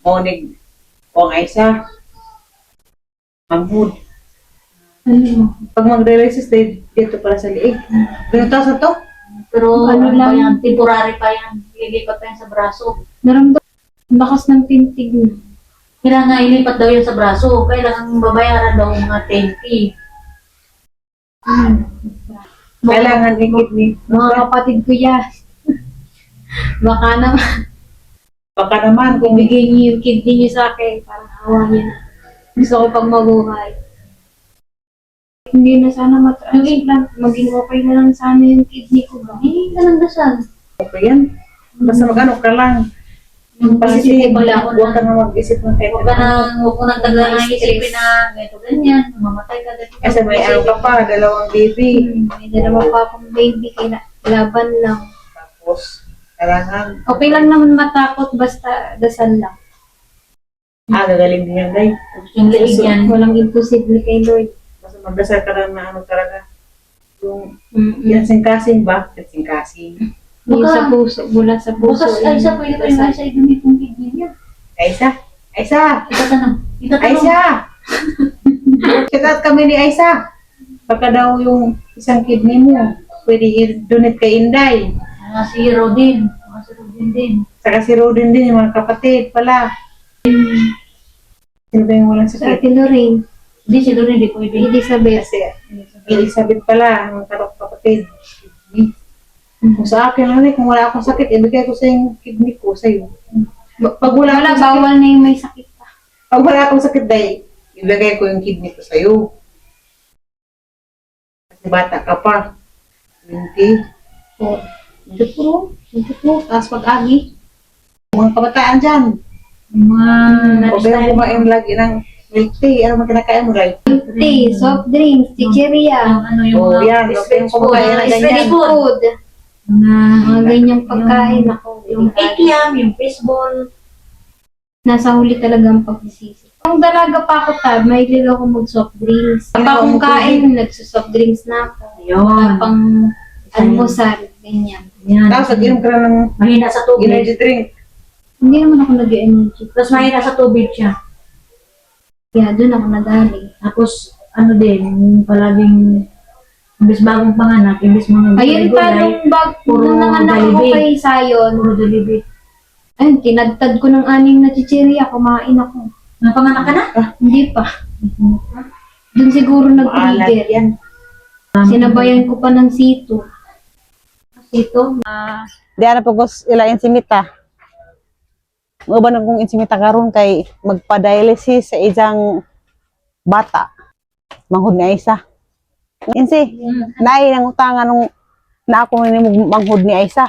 Monig o ang isa. Manghud. Ano? Pag mag-dialysis, dito pala sa liig. Ganito sa to? Pero Ano ano pa lang? yan, temporary pa yan. Ilipat pa yan sa braso. Naramdaman lakas ng tintig niya. Kailangan ilipat daw yan sa braso. Kailangan babayaran daw mga 10K. Kailangan yung kidney. Mga kapatid ko yan. Baka naman, Baka naman kung ibigay niyo yung kidney niyo sa akin. Parang awa niyo na. Gusto ko pag mabuhay. Hindi na sana matransplant. Maging okay na lang sana yung kidney ko ba? Hindi ka lang dasal. okay yan. Basta mag-ano ka lang. Yung Positive positive lang. lang. Huwag ka na mag-isip ng kahit Huwag ko nang taglang isipin na ganito ganyan. Mamatay ka ganito. Kasi may ano ka pa, 2 baby. May dalawa pa akong baby. Kaya laban lang. Tapos, kailangan, Okay lang naman matakot basta dasal lang. gagaling din yan, guys. Yung liig yan. Walang imposible kay Lord. Basta magdasal ka lang na ano talaga. Yung, Mm-mm. kasing-kasing ba? Kasing-kasing. Yung Baka- sa puso, mula sa puso. Bukas ay isa pwede pa yung isa idumit yung kidney niya. Aisa! Aisa! Itatanong. Aisa! Check out kami ni Aisa. Baka daw yung isang kidney mo, pwede i-donate kay Inday. Si Rodin. Si Rodin din. Saka si Rodin din, yung mga kapatid pala. Sino ba yung walang Sa sakit? Ate Lorraine, Hindi, si Rodin hindi pwede. Elizabeth. Kasi Elizabeth pala, ang mga kapatid. Kung sa akin, ano, kung wala akong sakit, ibigay ko sa yung kidney ko sa'yo. Pag wala Wala, akong sakit, bawal na yung may sakit pa. pag wala akong sakit, dahil ibigay ko yung kidney ko sa'yo. Kasi bata ka pa. 20. O, ito po, tapos pag-agi. Mga kabataan dyan. Mga Huwag kayong kumain lagi ng milk tea. Ano man kinakain mo, right? Tea, soft drinks, chicheria, ano yung Oo, yan. Huwag kayong kumakain na ganyan. Street food. food, mga ganyang pagkain. Ako, Yung ATM, yung baseball. nasa huli talaga ang pagsisisi. Kung dalaga pa ako may lilo ako mag-soft drinks. Pag akong kain, nagsusoft drinks na ako. Wala Yun. pang almusal, ganyan. Yan. Tapos, nag-inom ka na ng Mahina sa tubig. energy drink. Hindi naman ako nag-energy. Tapos mahina sa tubig siya. Kaya doon ako nagaling. Tapos, ano din, yung palaging, imbis bagong panganak, imbis mga Ayun pa, nung puro nung nanganak ako Jollibee. kay Sayon, puro Jollibee. ayun, tinagtad ko ng 6 na chicheria, kumain ako. Napanganak ka na? Hindi pa. Doon siguro Maalat nag-trigger. yan. Sinabayan ko pa ng sito. Sito? Di ana pagos ila insimita. Uban kong insimita karon kay magpa-dialysis sa isang bata. Manghud ni Aisa. Insi, naay nang utangan nung na ako ni manghud ni Aisa.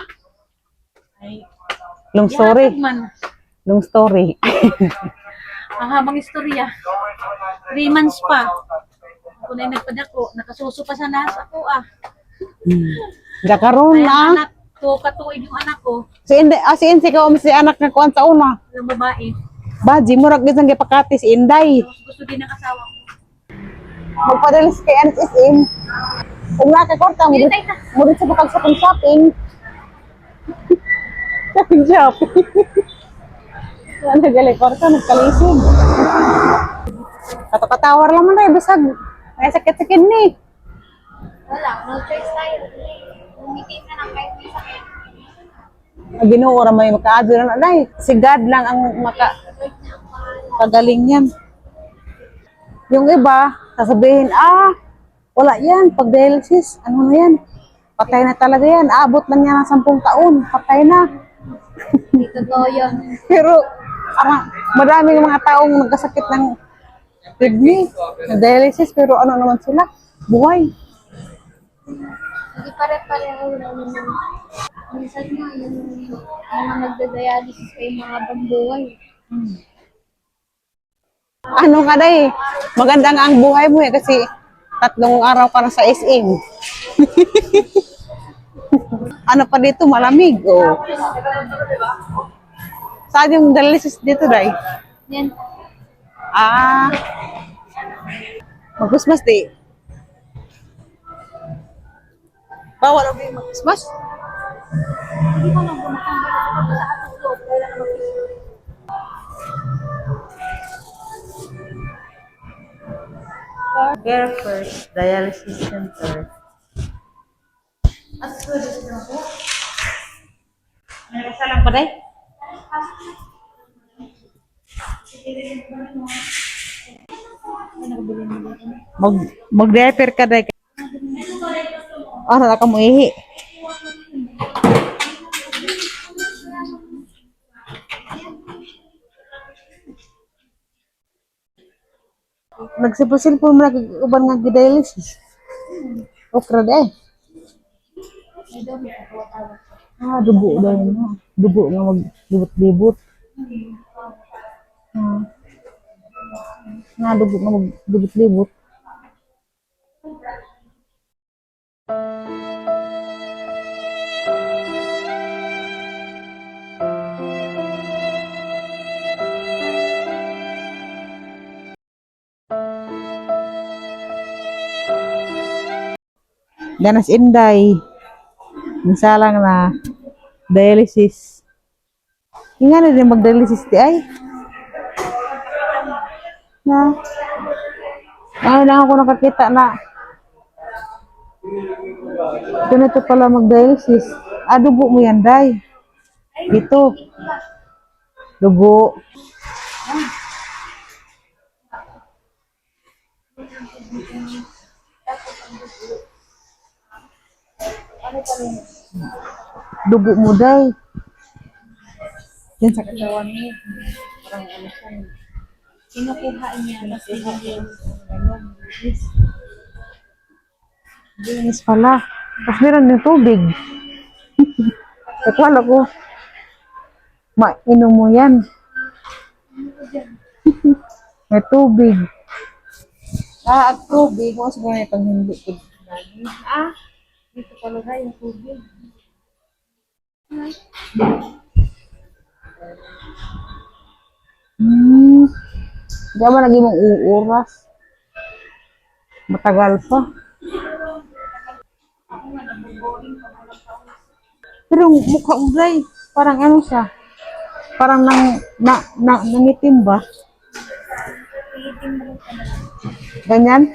Long story. Long story. Ang habang istorya. 3 months pa. Ako na yung nagpadako. Nakasuso pa sa nas ako Da karon Kaya na. anak ko, katuig yung anak ko. Si Insi ka si anak nga kuan sa una. Ng babae. Baji murag isang gipakati si Inday. Tapos gusto din ng asawa ko. Magpadalis kay NSM. Kung nakakorta mo, mo rin sa bakal sa shopping. Shopping. Ano gali korta, nagkalisod. Katakatawar lang man rin, basag. May sakit-sakit ni. Wala, no choice tayo. Umitin na lang kahit may sakit. Ginoo ra may makaadyo na nay. Si God lang ang pagaling yan. Yung iba, sasabihin, wala yan, pag-dialysis, ano na yan? Patay na talaga yan, abot lang yan ng 10 taon, patay na. Hindi totoo yun. Pero, madaming mga taong nagkasakit ng kidney, dialysis, pero ano naman sila? Buhay. Hindi pare-pareho naman ng minsan nga yung mga nagda-dialysis kay mga bambuhay. Ano ka day? Maganda nga ang buhay mo kasi 3 araw ka na sa SM. Ano pa dito? Malamig. Oh. Saan yung dialysis dito, day? Yan. Mag-Christmas day. Bawal ang mag-Christmas? Care First Dialysis Center. May kasalang pa day? Mag-diaper ka day. Ka mo ihi. Nagsipusil po mo nag-uban nga dialysis. Okra day. Dugo daw na. Dugo nga mag-libot-libot. Dugo nga mag-libot-libot. Ganas Inday. Misalang na dialysis. Nga na din mag-dialysis di ay. Na. Lang ako nakakita na. Ganito pala mag-dialysis. Dugo mo yan, day. Dito. Dugo. Dugo mo, day. Yan sa katawan mo. Parang ano siya. Kinukuha niya. Linis pala. Tapos meron din tubig. Akala ko, mainom mo yan. May tubig. At tubig. Kung siguro may panghindi ko. Dito pala na yung tubig. Hindi ba lagi mong uuras? Matagal pa. Pero mukha mo, Bray. Parang ano siya? Parang nangitim ba? Ganyan?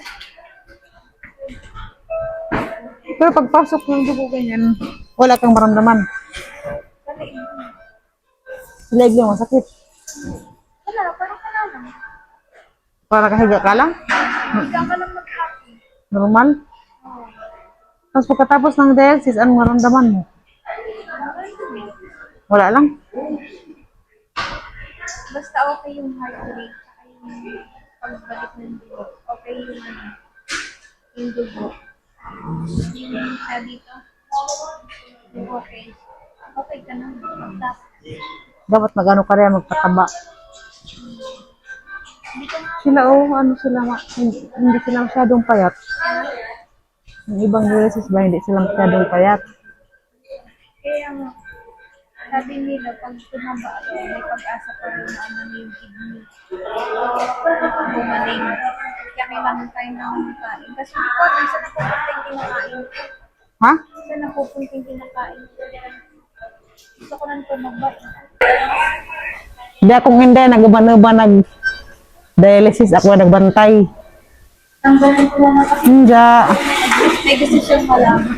Pero pagpasok ng dugo ganyan, wala kang maramdaman. Leg lang, masakit. Para kahiga ka lang? Normal? Tapos pagkatapos ng dialysis, anong maramdaman mo? Wala lang? Basta okay yung heart rate, saka yung pagbalik ng dugo. Okay yung dugo. Yung dito. Okay. Okay ka na. Dapat mag-ano ka rin, magpataba. Sila, ano sila, hindi sila masyadong payat. Yung ibang dialysis ba, hindi sila masyadong payat. Kaya sabi nila, pag tumaba, may pag-asa pa rin na ano yung kidney. Gumaling. Kaya kailangan tayo ng kain. Kasi po, saan napupunta yung kinakain? Ha? Saan napupunta yung kinakain? Gusto ko lang tumaba. Hindi akong hindi, nag-uban-uban, nag-dialysis, ako nagbantay. Tanggalin ko lang ako. Hindi. May gusto siyang malaman.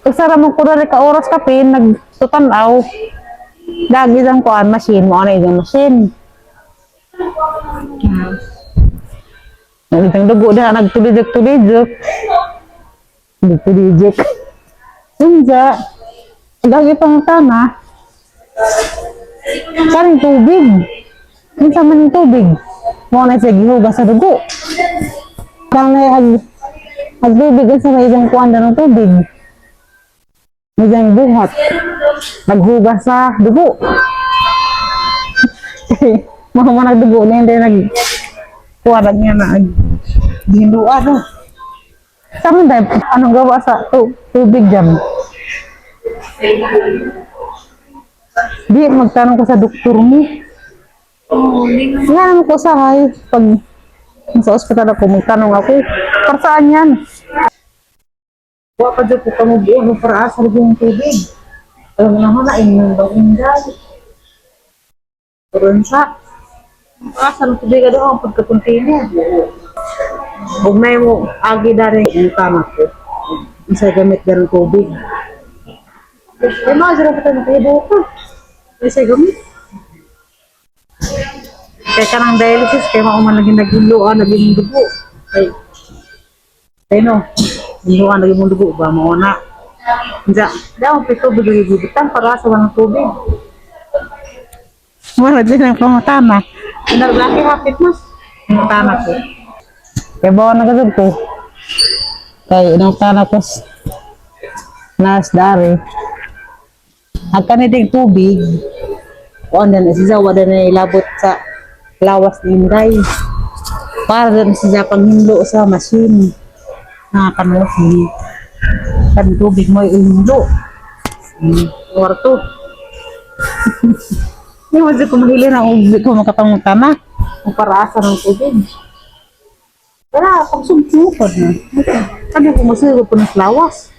Kasara mo ko rin ka-oras kapin, nagtutanaw. Lagi lang ko ang machine mo, ano yung machine. Nalitang dugo na, nagtulidok-tulidok. Nagtulidok. Hindi. Lagi pang tana. Karing tubig. Minsan man yung tubig. Mga na siya gihugas sa dugo. Parang na nagbibigan sa may isang kuwanda ng tubig. May isang buhat. Naghugas sa dugo. Mga nagdugo na hindi nagkuwarag niya na ginduan. No? Sabi tayo, anong gawa sa tubig dyan? Di, magtanong ko sa doktor mo. Nga naman ko sa hay. Pag sa ospital ako, magtanong ako. Para saan yan? Huwag pa dyan po kamubuo para asal yung tubig. Alam mo naman na, inyong daw inday. Turon sa. Asa ng tubig ka doon, pagka-container. Huwag na mo, agi na rin yung tamak ko. Isa gamit ka ng tubig. Ay, mga sarap ito na kayo buka. Isa gamit. Kaya ka ng dialysis, kaya mauman naging naghiluan, naging dugo. Ay no, hiluan naging dugo ba, mauna. Hindi, daw, pito, bigay-gibitan para sa walang tubig. Wala din ang pamatama. Naglaki hapit mas. Yung tamak ko. Kaya bawa na gagawin ko. Kaya inang tanakos. Nas dari. Ang kaniting tubig. O andan na siya, wala na ilabot sa lawas ni Inday. Para doon siya panghindo sa machine. Nakakanusin. Kan tubig mo ihindo. Warto. Hindi mo siya kumahili na ubi ko makapangutama. Ang paraasa ng tubig. Wala, pag sumsupad na. Sabi ko masiro po ng lawas.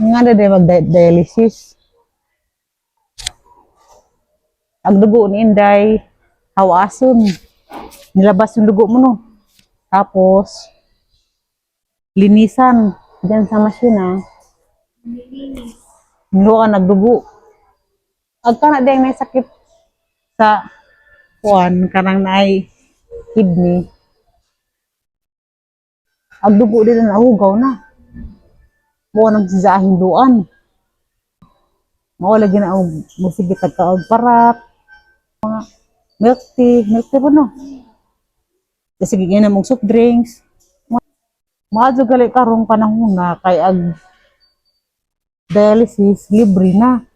Nga na din mag-dialysis. Ang dugo ni Inday, hawason. Nilabas yung dugo mo, no? Tapos, linisan. Diyan sa masina. Niluan nagdugo. Agka na din may sakit sa kuwan, kanang naay kidney. Ang dugo din na nahugaw na. Buwan ng sisahin doan. Mawala gina ang musigit at kaog parat. Mga milk tea po no. Kasi gigina mong soft drinks. Maadyo gali karong panahon na kay ag dialysis libre na.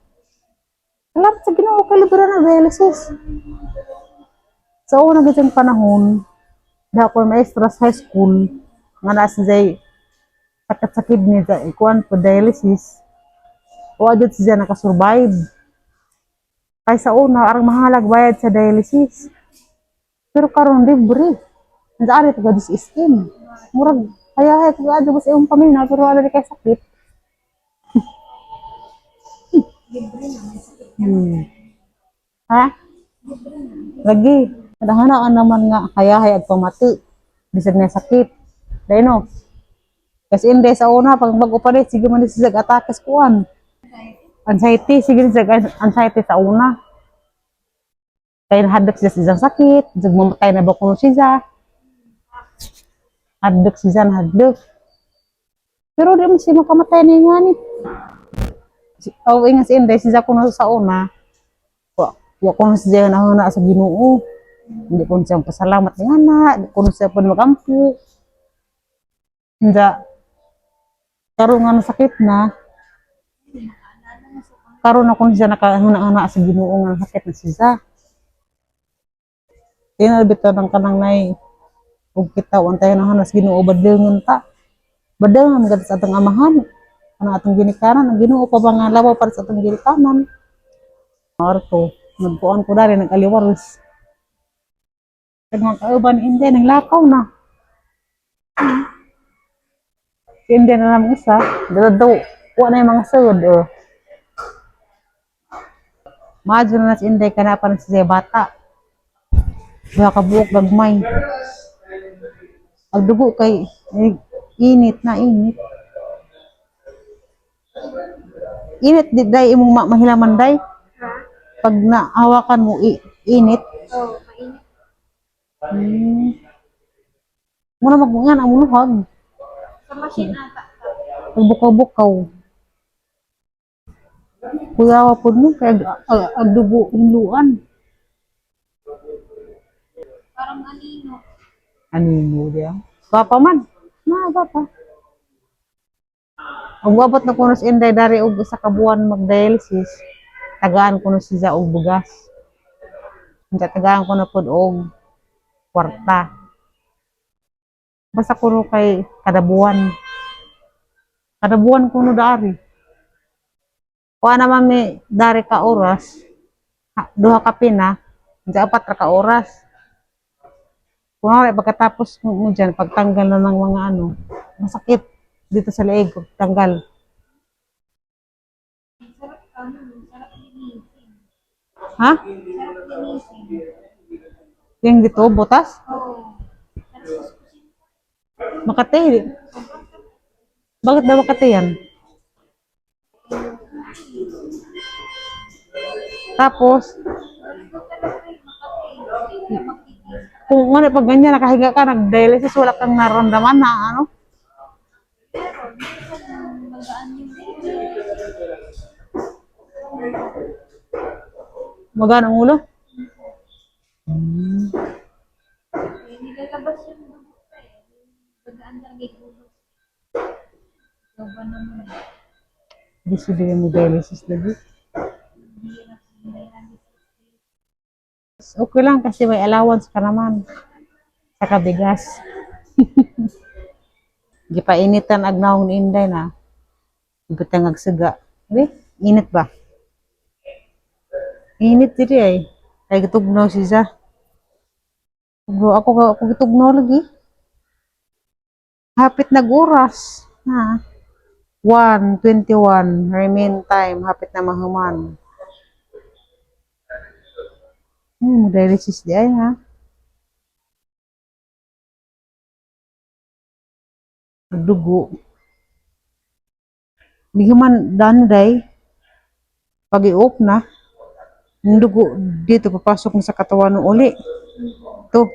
Alam sa Ginoo kay libre na dialysis. Sa una gitong panahon, dako maestra sa high school, nga nasa jay sakit sa kidney sa ikuan po dialysis. O adot siya nakasurvive. Kay sa una, arang mahalag bayad sa dialysis. Pero karon libre. Nandiyan ito gadis skin. Murag, kaya ito gadis sa iyong pamilya, pero wala rin kay sakit. Ha? Lagi. Kadang-kadang naman nga, kaya at pamati. Bisag na sakit. Dahil no? Kasi hindi sa una, pag mag-operate, sige man siya atake sa kuwan. Anxiety, sige siya anxiety sa una. Kaya nahadak siya sa isang sakit, mamatay na ba kuno siya. Hadak siya, nahadak. Pero di mo siya makamatay na yung nga ni. O ingas inday, siya kuno sa una, wa kuno siya nahuna sa Ginoo. Hindi kuno siya pasalamat ni ana, hindi kuno siya pun magampo. Hindi. Karon nga sakit na, karon ako siya nakahuna-huna sa Ginoo nga sakit na siya. Tinalbito ng kanang nay ug kita untay na hanas Ginoo badlengon ta. Badlengon gad sa atong amahan. Ano atong ginikanan, ang Ginoo pa ba nga labaw para sa atong ginikanan. Arto, nagpuan ko dali nag-aliwaros. Kag mga kauban hindi nang lakaw na. Hindi na naman isa, dadaw, wa na yung mga sud. Madyo na si Inday kanapan siya bata. Diha ka buok gagmay. Ang dugo kay init na init. Init di day imong mahilaman day. Pag nahawakan mo init. Oo, mainit. Muna magungan ang muluhag. Sa machine ata. Bukaw-bukaw. Kuyawa po mo kay ang dugo hinluan. Parang anino. Anino diya? Papa man. Na, papa. Ang wabot na kuno si Inday dari og sa kabuan mag-dialysis, tagaan kuno siya og bugas. Hindi tagaan ko na pod og kwarta. Basta kuno kay kada buwan. Kada buwan kuno dari. Kuha naman may dari ka oras, duha ka pina, hindi 4 ka oras. Kunwari, pagkatapos mo dyan, pagtanggal na ng mga masakit dito sa leeg, tanggal. Ha? Sarap Yung dito, butas? Oo. Makati. Bakit daw Makati yan? Tapos, kung ano, pag ganyan, nakahiga ka, nag-dialysis, wala kang nararamdaman na, ano? Magaan ang ulo? Hindi lalabas yung dugo pa eh. Bagaan talaga yung dugo. Sobrang naman. Hindi sila yung dialysis lagi. Okay lang kasi may allowance ka naman. Saka bigas. Di pa initan agnawang ni Inday na. Ibutang agsaga. Di? Init ba? Init diri ay. Ay gitugnaw siya. Bro, ako gitugnaw lagi. Hapit nag-oras. Ha? 1:21 remain time. Hapit na mahuman. Dialysis di ay ha. Dugo. Hindi man daan day. Pag i-off na, yung dugo dito papasok na sa katawan ng uli. Ito.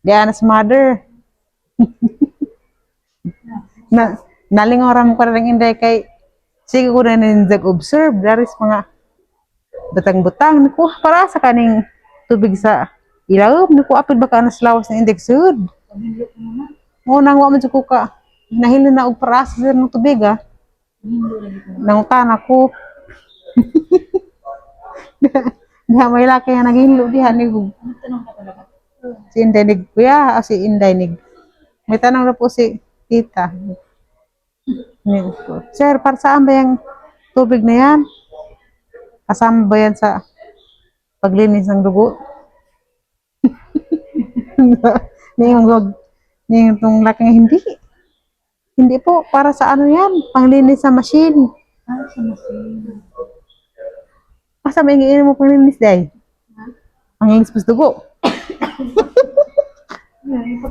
Diana mother. Nalingoran ko na rin Inday kay sige ko na nag-observe. Dari sa mga butang-butang. Naku, para sa kaning tubig sa ilaw. Naku, apid baka nas lawas na index sud. Nang wa man ko ka. Nahilo na og para sa ng tubig ah. Nangutan ako. Diha may laki nga naghinlo diha ni si Inday nig kuya o si Inday nig. May tanong na po si tita. Sir, para saan ba yung tubig na yan? Kasama ba yan sa paglinis ng dugo? Niyong itong laking hindi. Hindi po, para sa ano yan? Panglinis sa machine. Sa machine. Asa may iinom mo panglinis day? Panglinis pa sa dugo.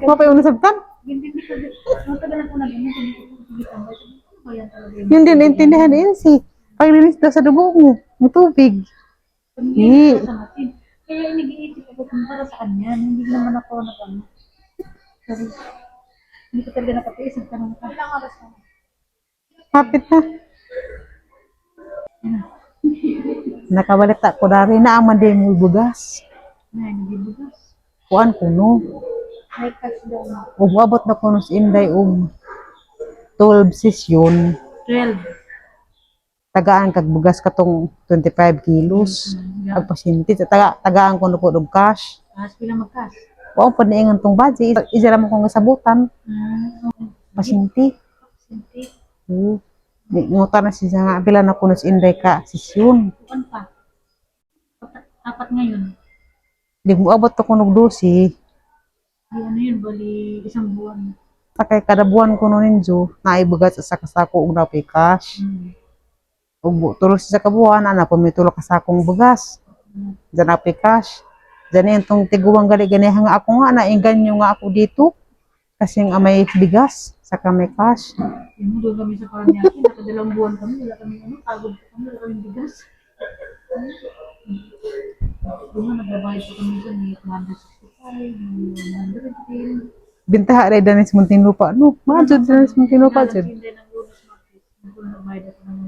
Mapay unang sabtan? Hindi ko. Matagal ko na ganyan. Hindi ko sabitan. Ano ba yan talaga? Yun din, naintindihan din si. Panglinis daw sa dugo mo. Ng tubig. Hindi. Sa machine. Kaya nag-iisip ako kung para saan yan. Hindi naman ako nag-ano. Sorry. Hindi ko talaga nakatiis ang tanong ka. Ilang oras na? Hapit na. Nakabalita ko dari na ang manday mo bugas. Ay, nagibugas. Kuan kuno. May cash daw na. Ug abot na kuno si Inday og 12 sesyon. 12. Tagaan kag bugas katong 25 kilos. Ang pasyente tagaan ko po og cash. Cash pila mag-cash. Wa pa niingon tong budget. Ija ra mo kong sabutan. Pasyente. Sinti. Ngutan na siya nga pila na kuno si Inday ka sesyon. Kuan pa. Apat ngayon. Di mo abot to kuno 12. Di ano yun, bali isang buwan. Sakay kada buwan kuno ninyo naibugas sa kasako og napay cash. Ug tulo sa kabuan ana pa may tulo ka sakong bugas. Diyan napay cash. Diyan itong tiguang gali ganiha nga ako nga nainganyo nga ako dito. Kasi nga may bigas saka may cash. Yung doon kami sa Paranaque, nakadalang buwan kami, wala kami ano, pagod pa kami, wala kami bigas. Doon nga, nagbabayad pa kami sa may 265, 110. Bintaha ray danis muntin lupa no. Majud danis muntin lupa jud. Hindi ng lunas market, nagbabayad ako ng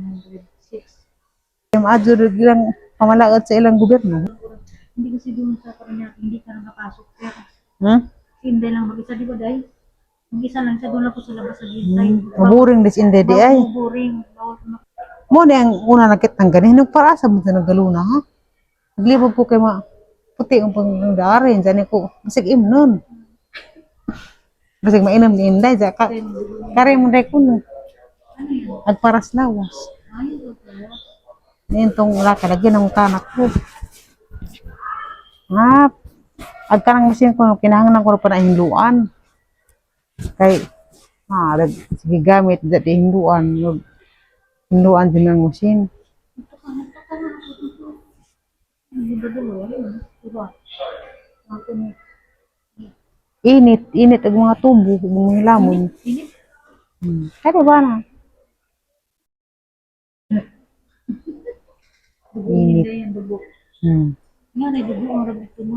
106. Majud ilang pamalaot sa ilang gobyerno. Hindi kasi doon sa Paranaque, hindi ka nakapasok. Hmm? Hindi lang mag-isa, di ba, Day? Mag-isa lang siya, doon lang po sa labas sa gilay. Maburing dis Inday di ay. Boring. Bawal ko na. Mo ni ang una nakitang ganin para sa mo nagaluna ha. Naglibog ko kay ma puti ang pangdarin jani ko. Basig imnon. Basig mainam ni Inday ja ka. Kare mo dai kuno. Agparas lawas. Ayun, pala. Nintong laka lagi ng tanak ko. Nga, agkanang masin ko kinahanglan ko pa na hinduan. Kay sige gamit dati hinduan Hinluan din ng machine. Hindi ba dalawa yun? Diba? Ako ni Init ang mga tubo, ang mga lamon. init. Kaya ba na? Dugo Init. nila yan, dugo. Nga na, dugo ang rabi ito mo.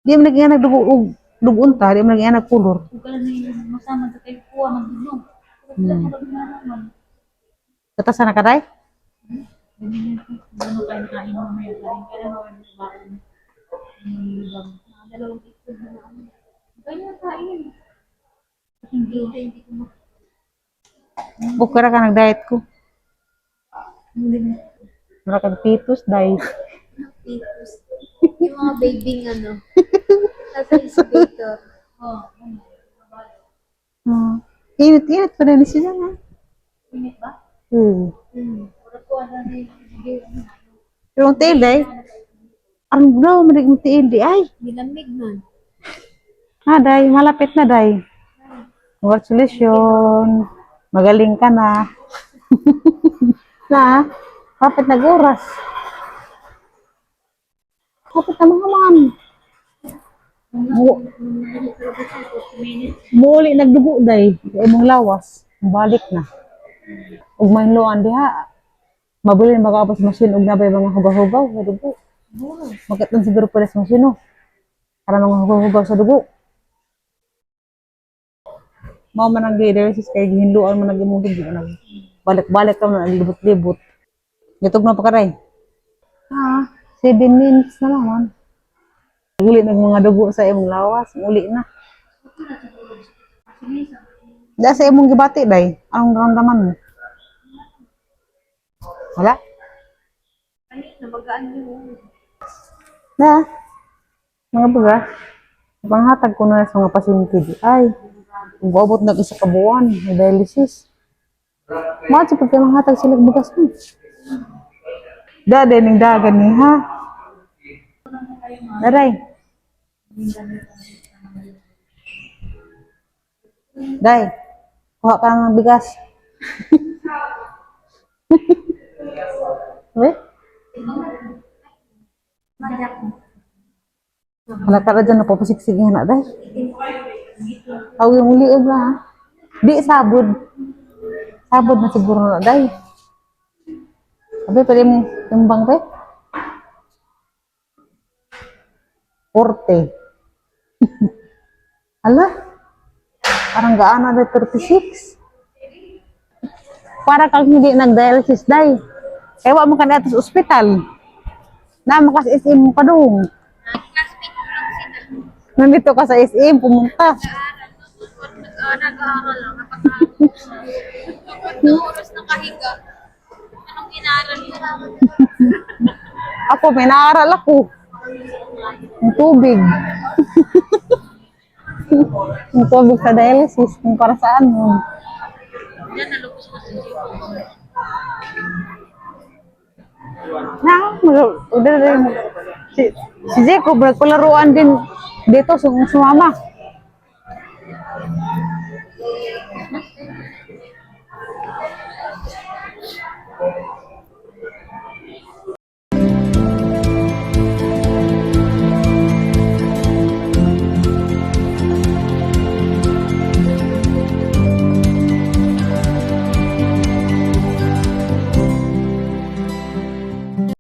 Di mo naging nagdugon ta, di mo naging nagkulor. Kung kala na yung masama sa kayo kuha, magdulong. Kung kala mo rabi na naman. Kata sana ka day? Ganyan yan. Ano kayo nakain mo may kain. Kaya na kayo nakain. Dalawang itlog na namin. Kaya na kain. Hindi ko Bukara ka nag-diet ko. hindi. Mara kang pitos, day. Titus. Yung mga babying ano. Nasa incubator. Oh, Init pa rin sila na. init ba? Wala ko ano na yung Pero ang tail, day. Ang daw, manig mo tail, di ay. nilamig man. Day, malapit na, day. Congratulations. Magaling ka na. Na, kapit nag-oras. Kapit na mga man. Muli nagdugo, day. Kaya mong lawas. Balik na. Ug may luan diha. Mabuli na makapos masin ug nabay mga hugaw-hugaw sa dugo. Magkatan siguro pala sa masino. Para mga hugaw-hugaw sa dugo. Mao man ang dialysis kay gihinluan man nag imong dugo nag balik-balik ka man libot-libot. Gitog na pa karay. 7 minutes na naman. Uli ng mga dugo sa imong lawas, uli na. Da sa imong gibati day, anong naramdaman mo? Wala? Namagaan yung Na, mga baga, panghatag ko na sa mga pasyente di ay, umabot na isa ka buwan, may dialysis. Mahal sa pagka manghatag sila bugas mo. Dada ning dagan ni ha. Daray. Day, kuha ka ng bigas. Weh? Wala ka na dyan, napapasiksig nga na, day. Aw yung liog na, ha? Di, sabod. Sabod na siguro na, day. Sabi, pwede mo timbang, day. 40. Ala? Parang gaana, day, 36. Para kang hindi nag-dialysis, day. Ewa mo ka na sa ospital. Na, makas SM mo ka doon. classmate ko lang sila. Nandito ka sa SM, pumunta. Nag-aaral lang. Kapag na oras na kahiga, anong inaral mo? Ako, may naaral ako. Yung tubig. Yung tubig sa dialysis, kung para saan mo. Yan, nalubos ko sa jeep. Si Jacob, nagpalaruan din dito, sumama.